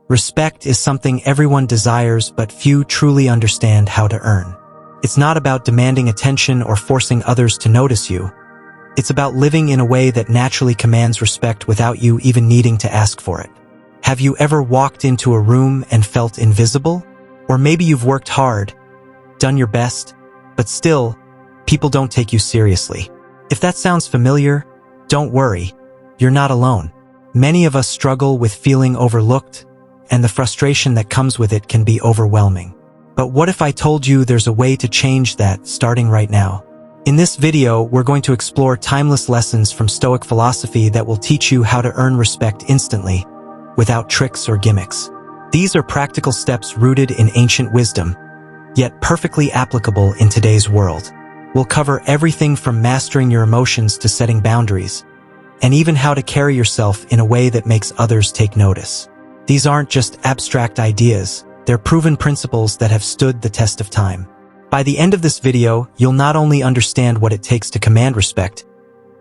Respect is something everyone desires, but few truly understand how to earn. It's not about demanding attention or forcing others to notice you. It's about living in a way that naturally commands respect without you even needing to ask for it. Have you ever walked into a room and felt invisible? Or maybe you've worked hard, done your best, but still, people don't take you seriously. If that sounds familiar, don't worry, you're not alone. Many of us struggle with feeling overlooked, and the frustration that comes with it can be overwhelming. But what if I told you there's a way to change that starting right now? In this video, we're going to explore timeless lessons from Stoic philosophy that will teach you how to earn respect instantly, without tricks or gimmicks. These are practical steps rooted in ancient wisdom, yet perfectly applicable in today's world. We'll cover everything from mastering your emotions to setting boundaries, and even how to carry yourself in a way that makes others take notice. These aren't just abstract ideas, they're proven principles that have stood the test of time. By the end of this video, you'll not only understand what it takes to command respect,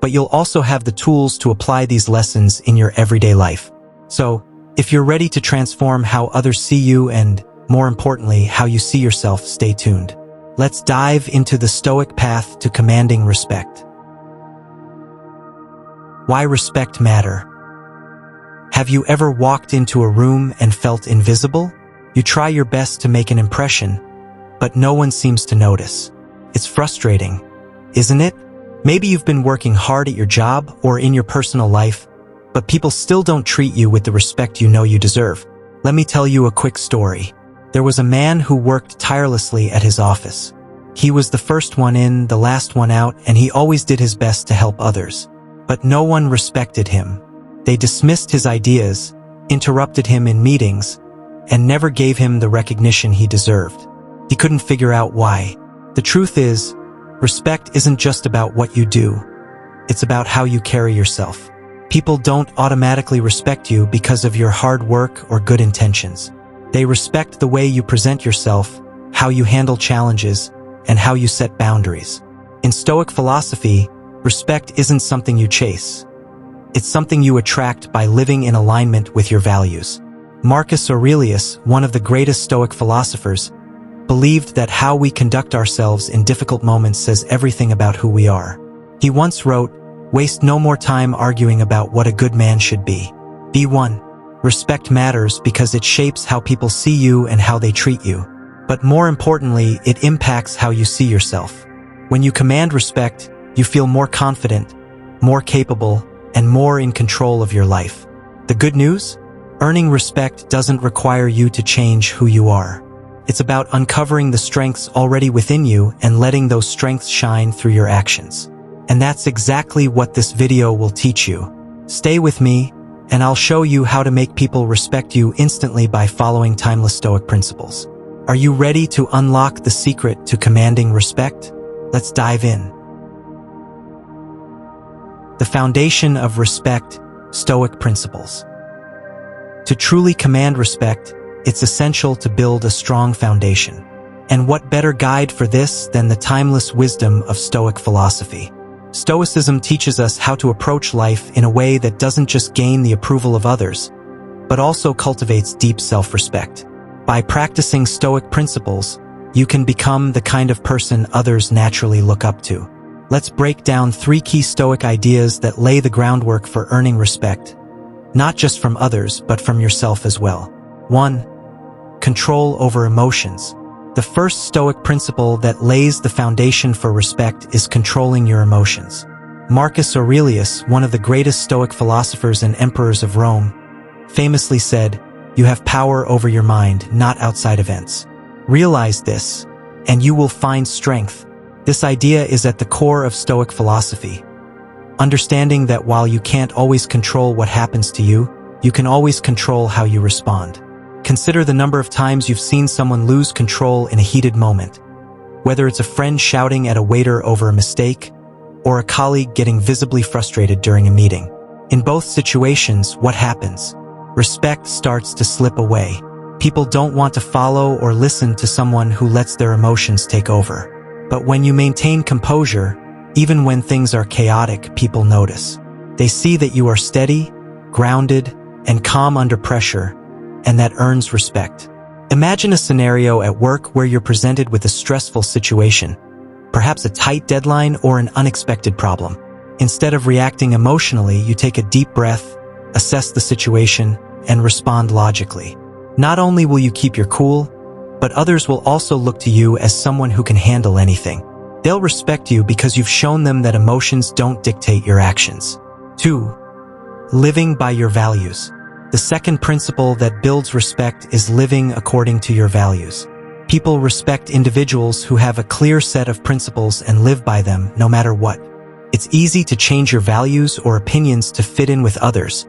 but you'll also have the tools to apply these lessons in your everyday life. So, if you're ready to transform how others see you and, more importantly, how you see yourself, stay tuned. Let's dive into the Stoic path to commanding respect. Why respect matter? Have you ever walked into a room and felt invisible? You try your best to make an impression, but no one seems to notice. It's frustrating, isn't it? Maybe you've been working hard at your job or in your personal life, but people still don't treat you with the respect you know you deserve. Let me tell you a quick story. There was a man who worked tirelessly at his office. He was the first one in, the last one out, and he always did his best to help others. But no one respected him. They dismissed his ideas, interrupted him in meetings, and never gave him the recognition he deserved. He couldn't figure out why. The truth is, respect isn't just about what you do. It's about how you carry yourself. People don't automatically respect you because of your hard work or good intentions. They respect the way you present yourself, how you handle challenges, and how you set boundaries. In Stoic philosophy, respect isn't something you chase. It's something you attract by living in alignment with your values. Marcus Aurelius, one of the greatest Stoic philosophers, believed that how we conduct ourselves in difficult moments says everything about who we are. He once wrote, "Waste no more time arguing about what a good man should be. Be one." Respect matters because it shapes how people see you and how they treat you. But more importantly, it impacts how you see yourself. When you command respect, you feel more confident, more capable, and more in control of your life. The good news? Earning respect doesn't require you to change who you are. It's about uncovering the strengths already within you and letting those strengths shine through your actions. And that's exactly what this video will teach you. Stay with me, and I'll show you how to make people respect you instantly by following timeless Stoic principles. Are you ready to unlock the secret to commanding respect? Let's dive in. The foundation of respect, Stoic principles. To truly command respect, it's essential to build a strong foundation. And what better guide for this than the timeless wisdom of Stoic philosophy? Stoicism teaches us how to approach life in a way that doesn't just gain the approval of others, but also cultivates deep self-respect. By practicing Stoic principles, you can become the kind of person others naturally look up to. Let's break down 3 key Stoic ideas that lay the groundwork for earning respect, not just from others, but from yourself as well. 1. Control over emotions. The first Stoic principle that lays the foundation for respect is controlling your emotions. Marcus Aurelius, one of the greatest Stoic philosophers and emperors of Rome, famously said, "You have power over your mind, not outside events." Realize this, and you will find strength. This idea is at the core of Stoic philosophy. Understanding that while you can't always control what happens to you, you can always control how you respond. Consider the number of times you've seen someone lose control in a heated moment. Whether it's a friend shouting at a waiter over a mistake, or a colleague getting visibly frustrated during a meeting. In both situations, what happens? Respect starts to slip away. People don't want to follow or listen to someone who lets their emotions take over. But when you maintain composure, even when things are chaotic, people notice. They see that you are steady, grounded, and calm under pressure, and that earns respect. Imagine a scenario at work where you're presented with a stressful situation, perhaps a tight deadline or an unexpected problem. Instead of reacting emotionally, you take a deep breath, assess the situation, and respond logically. Not only will you keep your cool, but others will also look to you as someone who can handle anything. They'll respect you because you've shown them that emotions don't dictate your actions. 2. Living by your values. The second principle that builds respect is living according to your values. People respect individuals who have a clear set of principles and live by them no matter what. It's easy to change your values or opinions to fit in with others,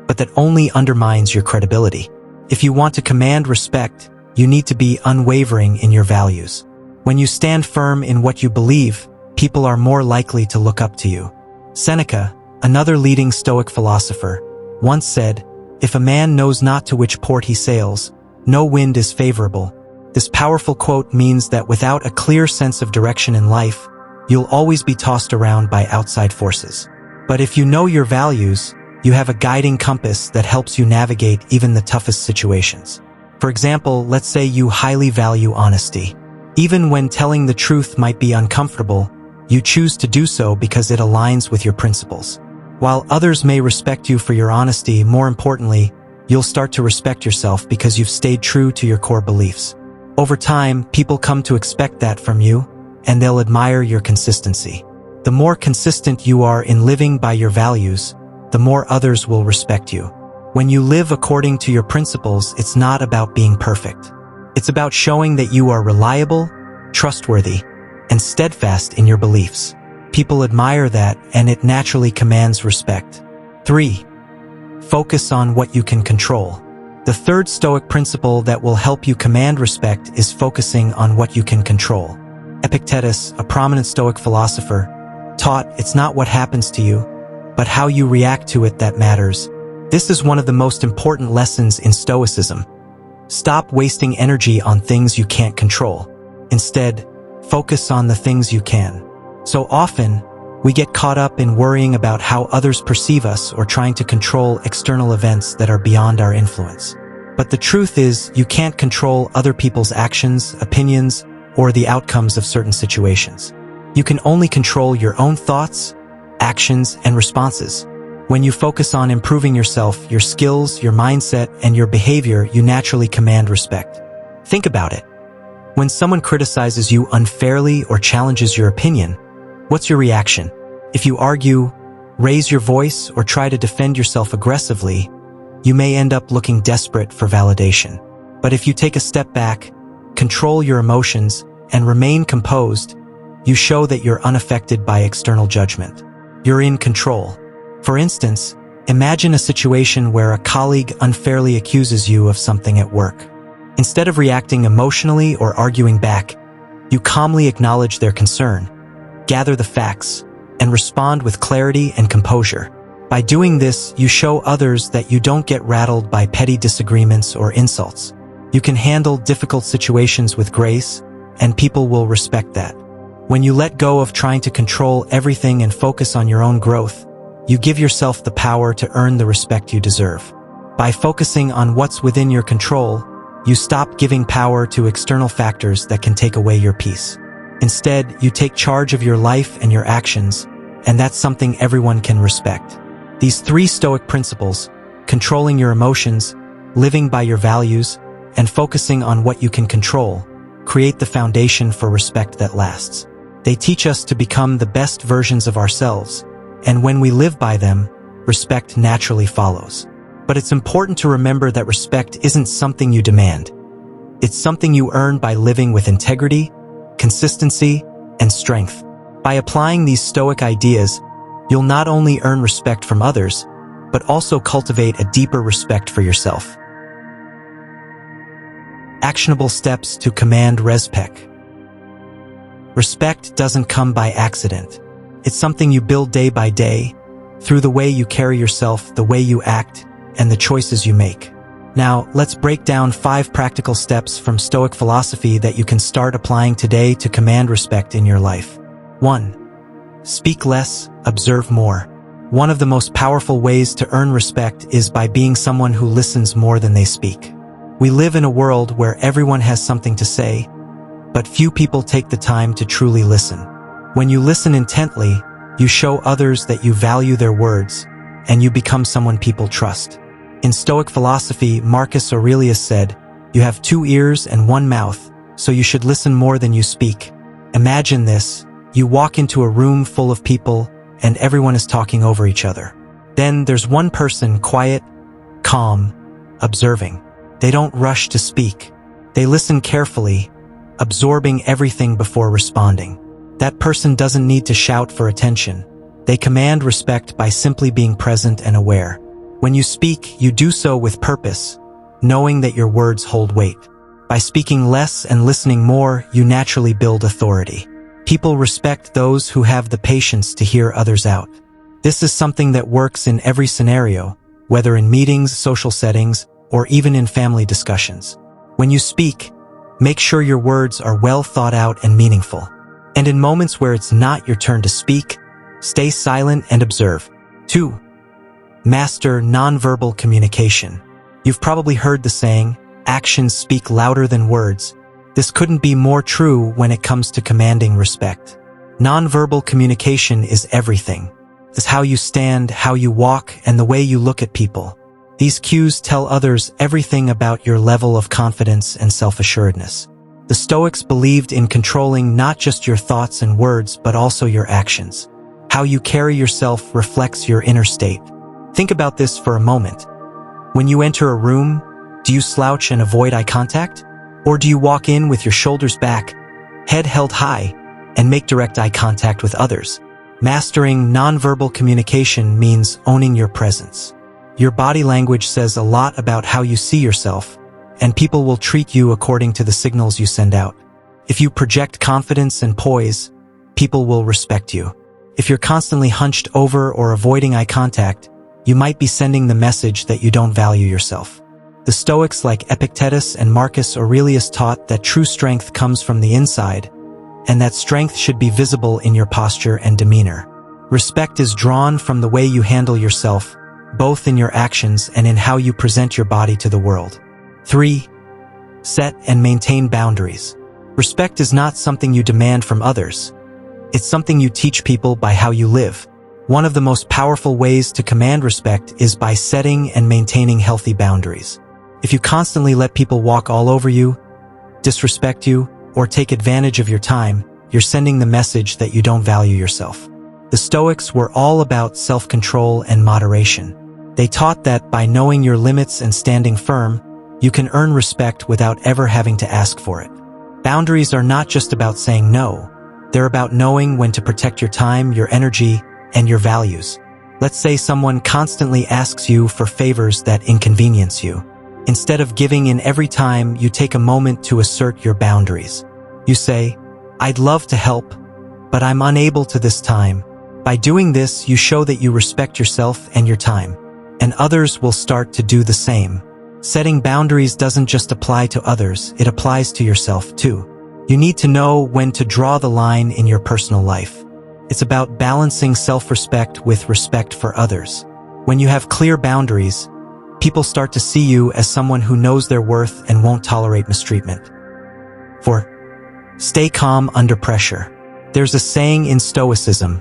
but that only undermines your credibility. If you want to command respect, you need to be unwavering in your values. When you stand firm in what you believe, people are more likely to look up to you. Seneca, another leading Stoic philosopher, once said, "If a man knows not to which port he sails, no wind is favorable." This powerful quote means that without a clear sense of direction in life, you'll always be tossed around by outside forces. But if you know your values, you have a guiding compass that helps you navigate even the toughest situations. For example, let's say you highly value honesty. Even when telling the truth might be uncomfortable, you choose to do so because it aligns with your principles. While others may respect you for your honesty, more importantly, you'll start to respect yourself because you've stayed true to your core beliefs. Over time, people come to expect that from you, and they'll admire your consistency. The more consistent you are in living by your values, the more others will respect you. When you live according to your principles, it's not about being perfect. It's about showing that you are reliable, trustworthy, and steadfast in your beliefs. People admire that, and it naturally commands respect. 3. Focus on what you can control. The third Stoic principle that will help you command respect is focusing on what you can control. Epictetus, a prominent Stoic philosopher, taught it's not what happens to you, but how you react to it that matters. This is one of the most important lessons in Stoicism. Stop wasting energy on things you can't control. Instead, focus on the things you can. So often, we get caught up in worrying about how others perceive us or trying to control external events that are beyond our influence. But the truth is, you can't control other people's actions, opinions, or the outcomes of certain situations. You can only control your own thoughts, actions, and responses. When you focus on improving yourself, your skills, your mindset, and your behavior, you naturally command respect. Think about it. When someone criticizes you unfairly or challenges your opinion, what's your reaction? If you argue, raise your voice, or try to defend yourself aggressively, you may end up looking desperate for validation. But if you take a step back, control your emotions, and remain composed, you show that you're unaffected by external judgment. You're in control. For instance, imagine a situation where a colleague unfairly accuses you of something at work. Instead of reacting emotionally or arguing back, you calmly acknowledge their concern, gather the facts, and respond with clarity and composure. By doing this, you show others that you don't get rattled by petty disagreements or insults. You can handle difficult situations with grace, and people will respect that. When you let go of trying to control everything and focus on your own growth, you give yourself the power to earn the respect you deserve. By focusing on what's within your control, you stop giving power to external factors that can take away your peace. Instead, you take charge of your life and your actions, and that's something everyone can respect. These 3 Stoic principles, controlling your emotions, living by your values, and focusing on what you can control, create the foundation for respect that lasts. They teach us to become the best versions of ourselves, and when we live by them, respect naturally follows. But it's important to remember that respect isn't something you demand. It's something you earn by living with integrity, consistency, and strength. By applying these Stoic ideas, you'll not only earn respect from others, but also cultivate a deeper respect for yourself. Actionable steps to command respect. Respect doesn't come by accident. It's something you build day by day, through the way you carry yourself, the way you act, and the choices you make. Now, let's break down 5 practical steps from Stoic philosophy that you can start applying today to command respect in your life. 1. Speak less, observe more. One of the most powerful ways to earn respect is by being someone who listens more than they speak. We live in a world where everyone has something to say, but few people take the time to truly listen. When you listen intently, you show others that you value their words, and you become someone people trust. In Stoic philosophy, Marcus Aurelius said, "You have 2 ears and 1 mouth, so you should listen more than you speak." Imagine this: you walk into a room full of people, and everyone is talking over each other. Then there's one person quiet, calm, observing. They don't rush to speak. They listen carefully, absorbing everything before responding. That person doesn't need to shout for attention. They command respect by simply being present and aware. When you speak, you do so with purpose, knowing that your words hold weight. By speaking less and listening more, you naturally build authority. People respect those who have the patience to hear others out. This is something that works in every scenario, whether in meetings, social settings, or even in family discussions. When you speak, make sure your words are well thought out and meaningful. And in moments where it's not your turn to speak, stay silent and observe. 2. Master nonverbal communication. You've probably heard the saying, "Actions speak louder than words." This couldn't be more true when it comes to commanding respect. Nonverbal communication is everything. It's how you stand, how you walk, and the way you look at people. These cues tell others everything about your level of confidence and self-assuredness. The Stoics believed in controlling not just your thoughts and words, but also your actions. How you carry yourself reflects your inner state. Think about this for a moment. When you enter a room, do you slouch and avoid eye contact? Or do you walk in with your shoulders back, head held high, and make direct eye contact with others? Mastering nonverbal communication means owning your presence. Your body language says a lot about how you see yourself, and people will treat you according to the signals you send out. If you project confidence and poise, people will respect you. If you're constantly hunched over or avoiding eye contact, you might be sending the message that you don't value yourself. The Stoics like Epictetus and Marcus Aurelius taught that true strength comes from the inside, and that strength should be visible in your posture and demeanor. Respect is drawn from the way you handle yourself, both in your actions and in how you present your body to the world. 3. Set and maintain boundaries. Respect is not something you demand from others. It's something you teach people by how you live. One of the most powerful ways to command respect is by setting and maintaining healthy boundaries. If you constantly let people walk all over you, disrespect you, or take advantage of your time, you're sending the message that you don't value yourself. The Stoics were all about self-control and moderation. They taught that by knowing your limits and standing firm, you can earn respect without ever having to ask for it. Boundaries are not just about saying no. They're about knowing when to protect your time, your energy, and your values. Let's say someone constantly asks you for favors that inconvenience you. Instead of giving in every time, you take a moment to assert your boundaries. You say, "I'd love to help, but I'm unable to this time." By doing this, you show that you respect yourself and your time, and others will start to do the same. Setting boundaries doesn't just apply to others, it applies to yourself too. You need to know when to draw the line in your personal life. It's about balancing self-respect with respect for others. When you have clear boundaries, people start to see you as someone who knows their worth and won't tolerate mistreatment. 4. Stay calm under pressure. There's a saying in Stoicism,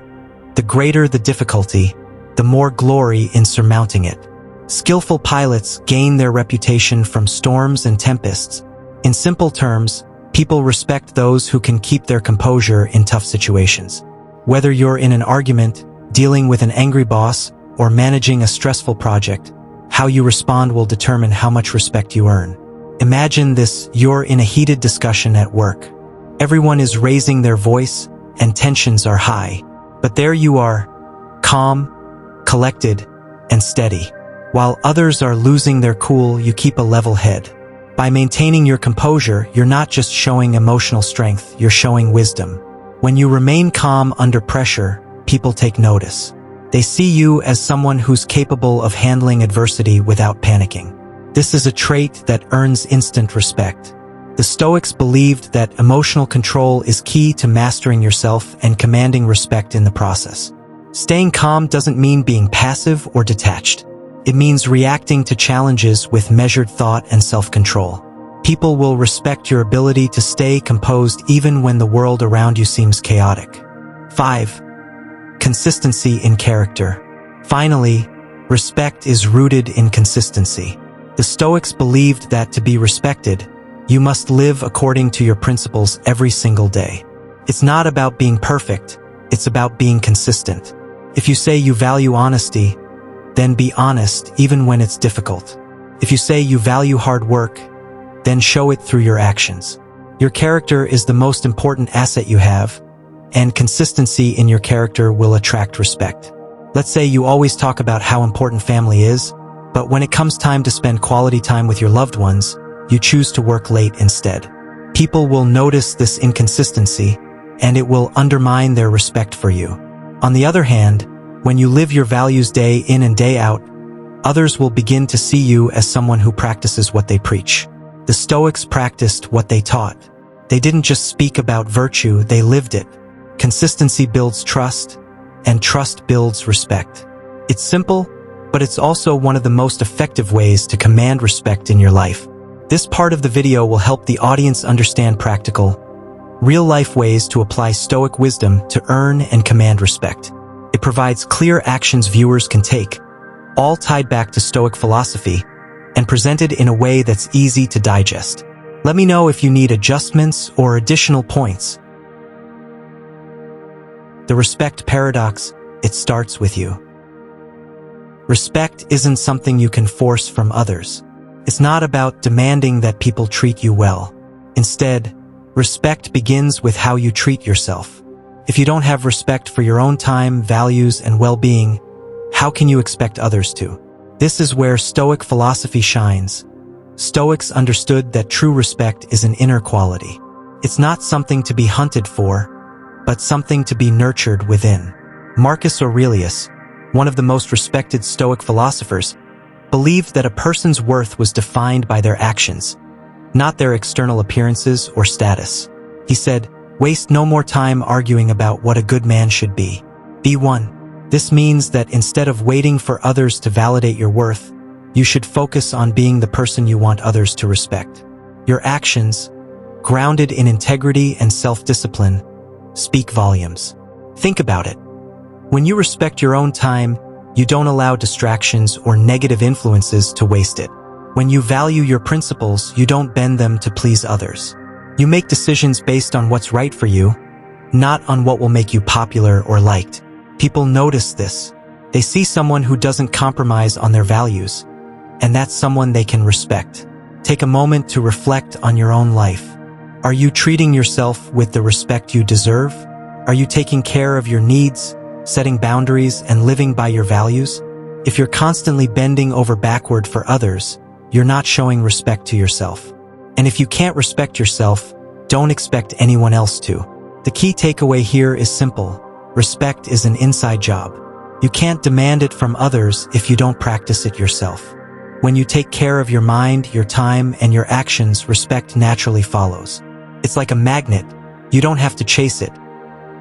"The greater the difficulty, the more glory in surmounting it." Skillful pilots gain their reputation from storms and tempests. In simple terms, people respect those who can keep their composure in tough situations. Whether you're in an argument, dealing with an angry boss, or managing a stressful project, how you respond will determine how much respect you earn. Imagine this: you're in a heated discussion at work. Everyone is raising their voice, and tensions are high. But there you are, calm, collected, and steady. While others are losing their cool, you keep a level head. By maintaining your composure, you're not just showing emotional strength, you're showing wisdom. When you remain calm under pressure, people take notice. They see you as someone who's capable of handling adversity without panicking. This is a trait that earns instant respect. The Stoics believed that emotional control is key to mastering yourself and commanding respect in the process. Staying calm doesn't mean being passive or detached. It means reacting to challenges with measured thought and self-control. People will respect your ability to stay composed even when the world around you seems chaotic. 5. Consistency in character. Finally, respect is rooted in consistency. The Stoics believed that to be respected, you must live according to your principles every single day. It's not about being perfect, it's about being consistent. If you say you value honesty, then be honest even when it's difficult. If you say you value hard work, then show it through your actions. Your character is the most important asset you have, and consistency in your character will attract respect. Let's say you always talk about how important family is, but when it comes time to spend quality time with your loved ones, you choose to work late instead. People will notice this inconsistency, and it will undermine their respect for you. On the other hand, when you live your values day in and day out, others will begin to see you as someone who practices what they preach. The Stoics practiced what they taught. They didn't just speak about virtue, they lived it. Consistency builds trust, and trust builds respect. It's simple, but it's also one of the most effective ways to command respect in your life. This part of the video will help the audience understand practical, real-life ways to apply Stoic wisdom to earn and command respect. It provides clear actions viewers can take, all tied back to Stoic philosophy, and presented in a way that's easy to digest. Let me know if you need adjustments or additional points. The respect paradox, it starts with you. Respect isn't something you can force from others. It's not about demanding that people treat you well. Instead, respect begins with how you treat yourself. If you don't have respect for your own time, values, and well-being, how can you expect others to? This is where Stoic philosophy shines. Stoics understood that true respect is an inner quality. It's not something to be hunted for, but something to be nurtured within. Marcus Aurelius, one of the most respected Stoic philosophers, believed that a person's worth was defined by their actions, not their external appearances or status. He said, "Waste no more time arguing about what a good man should be. Be one." This means that instead of waiting for others to validate your worth, you should focus on being the person you want others to respect. Your actions, grounded in integrity and self-discipline, speak volumes. Think about it. When you respect your own time, you don't allow distractions or negative influences to waste it. When you value your principles, you don't bend them to please others. You make decisions based on what's right for you, not on what will make you popular or liked. People notice this. They see someone who doesn't compromise on their values, and that's someone they can respect. Take a moment to reflect on your own life. Are you treating yourself with the respect you deserve? Are you taking care of your needs, setting boundaries, and living by your values? If you're constantly bending over backward for others, you're not showing respect to yourself. And if you can't respect yourself, don't expect anyone else to. The key takeaway here is simple. Respect is an inside job. You can't demand it from others if you don't practice it yourself. When you take care of your mind, your time, and your actions, respect naturally follows. It's like a magnet. You don't have to chase it.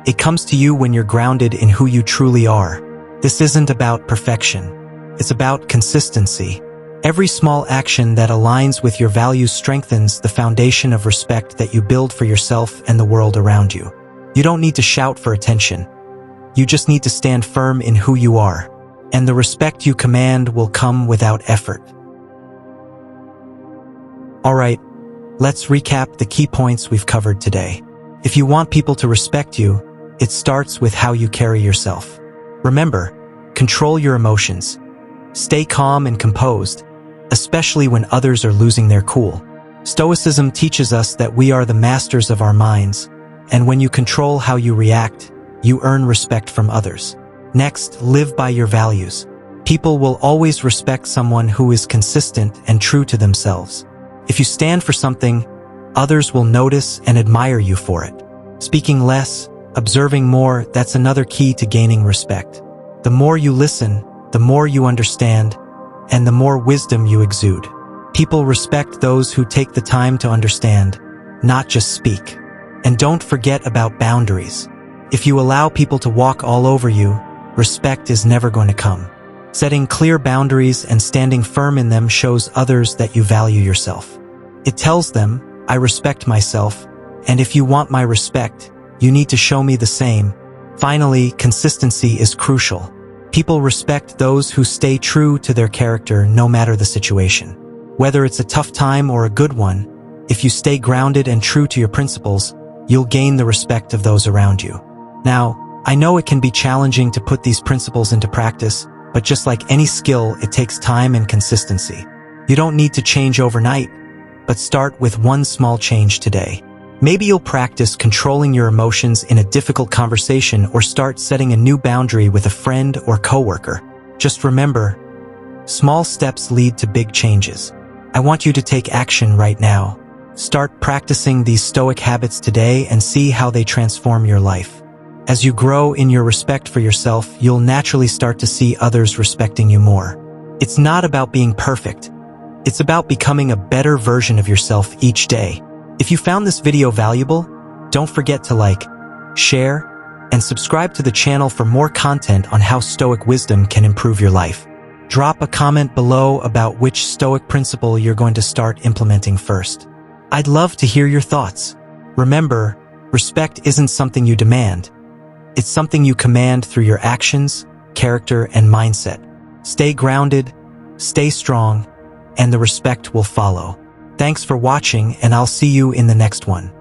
It comes to you when you're grounded in who you truly are. This isn't about perfection. It's about consistency. Every small action that aligns with your values strengthens the foundation of respect that you build for yourself and the world around you. You don't need to shout for attention. You just need to stand firm in who you are, and the respect you command will come without effort. Alright, let's recap the key points we've covered today. If you want people to respect you, it starts with how you carry yourself. Remember, control your emotions. Stay calm and composed, especially when others are losing their cool. Stoicism teaches us that we are the masters of our minds, and when you control how you react, you earn respect from others. Next, live by your values. People will always respect someone who is consistent and true to themselves. If you stand for something, others will notice and admire you for it. Speaking less, observing more, that's another key to gaining respect. The more you listen, the more you understand, and the more wisdom you exude. People respect those who take the time to understand, not just speak. And don't forget about boundaries. If you allow people to walk all over you, respect is never going to come. Setting clear boundaries and standing firm in them shows others that you value yourself. It tells them, I respect myself, and if you want my respect, you need to show me the same. Finally, consistency is crucial. People respect those who stay true to their character no matter the situation. Whether it's a tough time or a good one, if you stay grounded and true to your principles, you'll gain the respect of those around you. Now, I know it can be challenging to put these principles into practice, but just like any skill, it takes time and consistency. You don't need to change overnight, but start with one small change today. Maybe you'll practice controlling your emotions in a difficult conversation or start setting a new boundary with a friend or coworker. Just remember, small steps lead to big changes. I want you to take action right now. Start practicing these Stoic habits today and see how they transform your life. As you grow in your respect for yourself, you'll naturally start to see others respecting you more. It's not about being perfect. It's about becoming a better version of yourself each day. If you found this video valuable, don't forget to like, share, and subscribe to the channel for more content on how Stoic wisdom can improve your life. Drop a comment below about which Stoic principle you're going to start implementing first. I'd love to hear your thoughts. Remember, respect isn't something you demand. It's something you command through your actions, character, and mindset. Stay grounded, stay strong, and the respect will follow. Thanks for watching, and I'll see you in the next one.